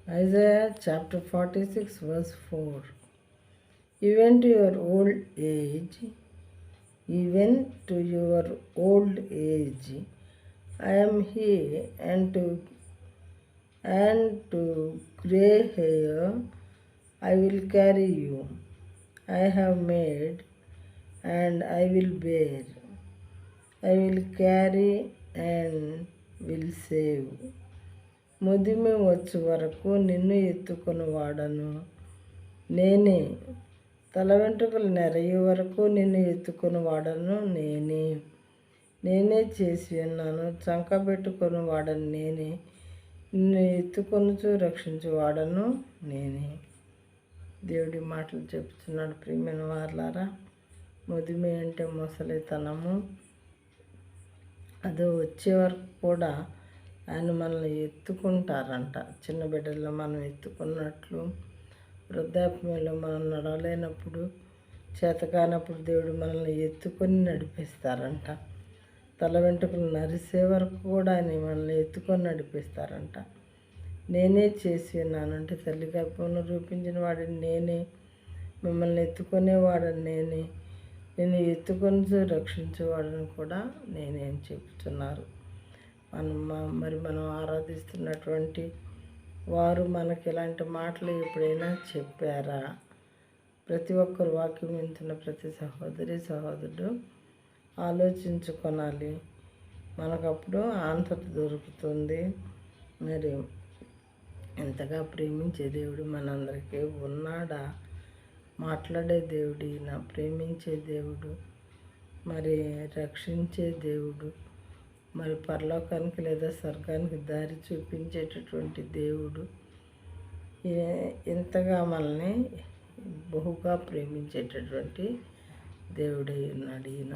Isaiah chapter 46 verse 4. Even to your old age, even to your old age, I am here, and to gray hair I will carry you. I have made and I will bear. I will carry and will save. ముదిమి వచ్చు వరకు నిన్ను ఎత్తుకొని వాడను. నేనే తల వెంట్రుకలు నెరయ్యే వరకు నిన్ను ఎత్తుకొని వాడను. నేనే చేసి ఉన్నాను. చంక పెట్టుకొని వాడను నేనే. నిన్ను ఎత్తుకొనుచు రక్షించు వాడను నేనే. దేవుడి మాటలు చెప్తున్నాడు. ప్రియమైన వారలారా, ముదిమి అంటే ముసలితనము. అది వచ్చే వరకు కూడా ఆయన మనల్ని ఎత్తుకుంటారంట. చిన్న బిడ్డల్లో మనం ఎత్తుకున్నట్లు వృద్ధాప్యంలో మనం నడవలేనప్పుడు, చేతకానప్పుడు దేవుడు మనల్ని ఎత్తుకొని నడిపిస్తారంట. తల వెంట్రుకలు నరిసే వరకు కూడా ఆయన మనల్ని ఎత్తుకొని నడిపిస్తారంట. నేనే చేసి ఉన్నానంటే తల్లి గర్భంలో రూపించిన వాడిని నేనే, మిమ్మల్ని ఎత్తుకునేవాడని నేనే, నేను ఎత్తుకొని రక్షించేవాడని కూడా నేనేం చెప్తున్నారు. మనం ఆరాధిస్తున్నటువంటి వారు మనకి ఇలాంటి మాటలు ఎప్పుడైనా చెప్పారా? ప్రతి ఒక్కరు వాక్యం వింటున్న ప్రతి సహోదరుడు ఆలోచించుకోనాలి. మనకప్పుడు ఆన్సర్ దొరుకుతుంది. మరి ఎంతగా ప్రేమించే దేవుడు మనందరికీ ఉన్నాడా? మాట్లాడే దేవుడు ఈయన, ప్రేమించే దేవుడు, మరి రక్షించే దేవుడు, మరి పరలోకానికి లేదా స్వర్గానికి దారి చూపించేటటువంటి దేవుడు, ఇంతగా మనల్ని బహుగా ప్రేమించేటటువంటి దేవుడై ఉన్నాడు ఈయన.